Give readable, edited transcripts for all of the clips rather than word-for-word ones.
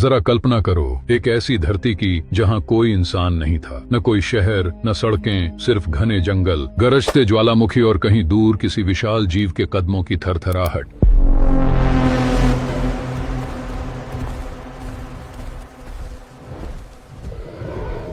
जरा कल्पना करो, एक ऐसी धरती की जहां कोई इंसान नहीं था, न कोई शहर, न सड़कें, सिर्फ घने जंगल, गरजते ज्वालामुखी और कहीं दूर किसी विशाल जीव के कदमों की थरथराहट।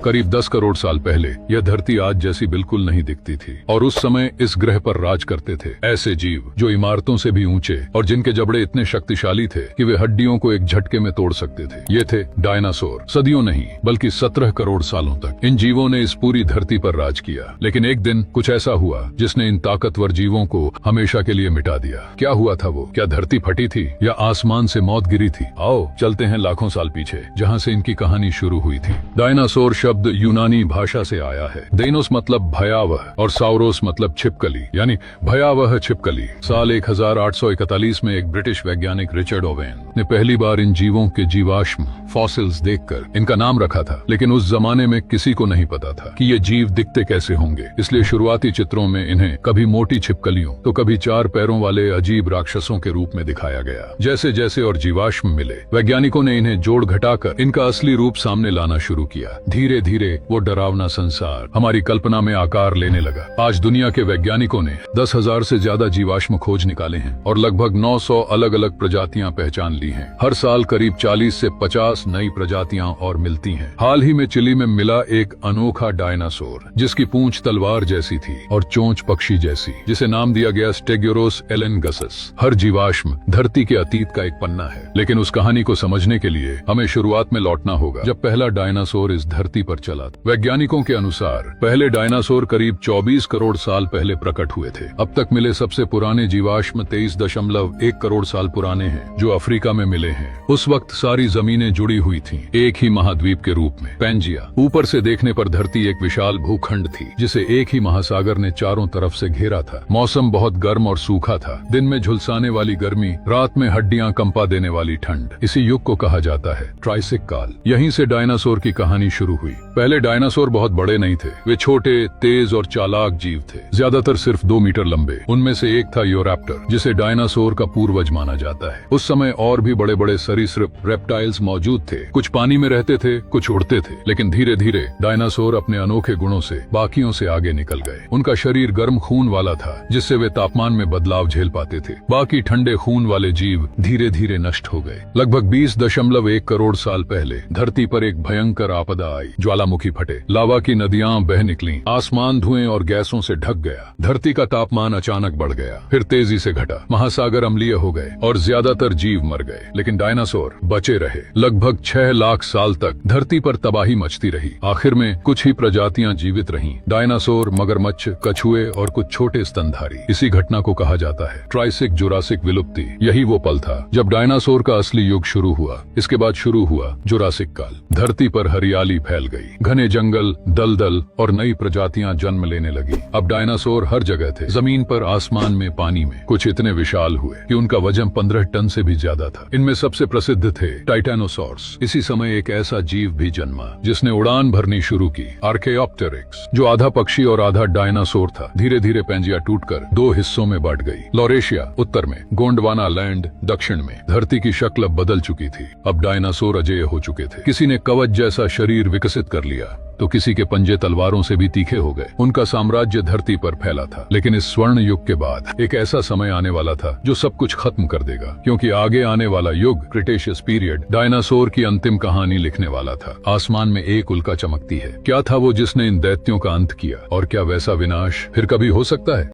करीब 10 करोड़ साल पहले यह धरती आज जैसी बिल्कुल नहीं दिखती थी, और उस समय इस ग्रह पर राज करते थे ऐसे जीव जो इमारतों से भी ऊंचे और जिनके जबड़े इतने शक्तिशाली थे कि वे हड्डियों को एक झटके में तोड़ सकते थे। ये थे डायनासोर। सदियों नहीं बल्कि 17 करोड़ सालों तक इन जीवों ने इस पूरी धरती पर राज किया। लेकिन एक दिन कुछ ऐसा हुआ जिसने इन ताकतवर जीवों को हमेशा के लिए मिटा दिया। क्या हुआ था वो? क्या धरती फटी थी या आसमान से मौत गिरी थी? आओ चलते हैं लाखों साल पीछे, जहाँ से इनकी कहानी शुरू हुई थी। डायनासोर शब्द यूनानी भाषा से आया है। डेनोस मतलब भयावह और साउरोस मतलब छिपकली, यानी भयावह छिपकली। साल 1841 में एक ब्रिटिश वैज्ञानिक रिचर्ड ओवेन ने पहली बार इन जीवों के जीवाश्म फॉसिल्स देखकर इनका नाम रखा था। लेकिन उस जमाने में किसी को नहीं पता था कि ये जीव दिखते कैसे होंगे, इसलिए शुरुआती चित्रों में इन्हें कभी मोटी छिपकलियों तो कभी 4 पैरों वाले अजीब राक्षसों के रूप में दिखाया गया। जैसे जैसे और जीवाश्म मिले, वैज्ञानिकों ने इन्हें जोड़ घटाकर इनका असली रूप सामने लाना शुरू किया। धीरे धीरे वो डरावना संसार हमारी कल्पना में आकार लेने लगा। आज दुनिया के वैज्ञानिकों ने 10,000 से ज्यादा जीवाश्म खोज निकाले हैं और लगभग 900 अलग अलग प्रजातियां पहचान ली हैं। हर साल करीब 40 से 50 नई प्रजातियां और मिलती हैं। हाल ही में चिली में मिला एक अनोखा डायनासोर जिसकी पूंछ तलवार जैसी थी और चोंच पक्षी जैसी, जिसे नाम दिया गया स्टेगोरोस एलेनगसस। हर जीवाश्म धरती के अतीत का एक पन्ना है, लेकिन उस कहानी को समझने के लिए हमें शुरुआत में लौटना होगा, जब पहला डायनासोर इस धरती पर चला। वैज्ञानिकों के अनुसार पहले डायनासोर करीब 24 करोड़ साल पहले प्रकट हुए थे। अब तक मिले सबसे पुराने जीवाश्म 23.1 करोड़ साल पुराने हैं, जो अफ्रीका में मिले हैं। उस वक्त सारी जमीनें जुड़ी हुई थीं, एक ही महाद्वीप के रूप में, पैंजिया। ऊपर से देखने पर धरती एक विशाल भूखंड थी जिसे एक ही महासागर ने चारों तरफ से घेरा था। मौसम बहुत गर्म और सूखा था, दिन में झुलसाने वाली गर्मी, रात में हड्डियां कंपा देने वाली ठंड। इसी युग को कहा जाता है ट्राइसिक काल। यहीं से डायनासोर की कहानी शुरू हुई। पहले डायनासोर बहुत बड़े नहीं थे, वे छोटे, तेज और चालाक जीव थे, ज्यादातर सिर्फ 2 मीटर लंबे। उनमें से एक था यूरैप्टर, जिसे डायनासोर का पूर्वज माना जाता है। उस समय और भी बड़े बड़े सरीसृप रेप्टाइल्स मौजूद थे। कुछ पानी में रहते थे, कुछ उड़ते थे। लेकिन धीरे धीरे डायनासोर अपने अनोखे गुणों से बाकियों से आगे निकल गए। उनका शरीर गर्म खून वाला था, जिससे वे तापमान में बदलाव झेल पाते थे। बाकी ठंडे खून वाले जीव धीरे धीरे नष्ट हो गए। लगभग 20.1 करोड़ साल पहले धरती पर एक भयंकर आपदा आई। ज्वालामुखी फटे, लावा की नदियां बह निकलीं, आसमान धुएं और गैसों से ढक गया। धरती का तापमान अचानक बढ़ गया, फिर तेजी से घटा। महासागर अम्लीय हो गए और ज्यादातर जीव मर गए। लेकिन डायनासोर बचे रहे। लगभग 6 लाख साल तक धरती पर तबाही मचती रही। आखिर में कुछ ही प्रजातियां जीवित रहीं, डायनासोर, मगरमच्छ, कछुए और कुछ छोटे स्तनधारी। इसी घटना को कहा जाता है ट्राइसिक जुरासिक विलुप्ति। यही वो पल था जब डायनासोर का असली युग शुरू हुआ। इसके बाद शुरू हुआ जुरासिक काल। धरती पर हरियाली फैल गई, घने जंगल, दलदल और नई प्रजातियां जन्म लेने लगी। अब डायनासोर हर जगह थे, जमीन पर, आसमान में, पानी में। कुछ इतने विशाल हुए कि उनका वजन 15 टन से भी ज्यादा था। इनमें सबसे प्रसिद्ध थे टाइटैनोसॉर्स। इसी समय एक ऐसा जीव भी जन्मा जिसने उड़ान भरनी शुरू की, आर्केओप्टेरिक्स, जो आधा पक्षी और आधा डायनासोर था। धीरे धीरे पैंजिया टूटकर 2 हिस्सों में बांट गई। लॉरेशिया उत्तर में, गोंडवाना लैंड दक्षिण में। धरती की शक्ल अब बदल चुकी थी। अब डायनासोर अजेय हो चुके थे। किसी ने कवच जैसा शरीर विकसित कर लिया तो किसी के पंजे तलवारों से भी तीखे हो गए। उनका साम्राज्य धरती पर फैला था। लेकिन इस स्वर्ण युग के बाद एक ऐसा समय आने वाला था जो सब कुछ खत्म कर देगा, क्योंकि आगे आने वाला युग, क्रिटेशियस पीरियड, डायनासोर की अंतिम कहानी लिखने वाला था। आसमान में एक उल्का चमकती है। क्या था वो जिसने इन दैत्यों का अंत किया, और क्या वैसा विनाश फिर कभी हो सकता है?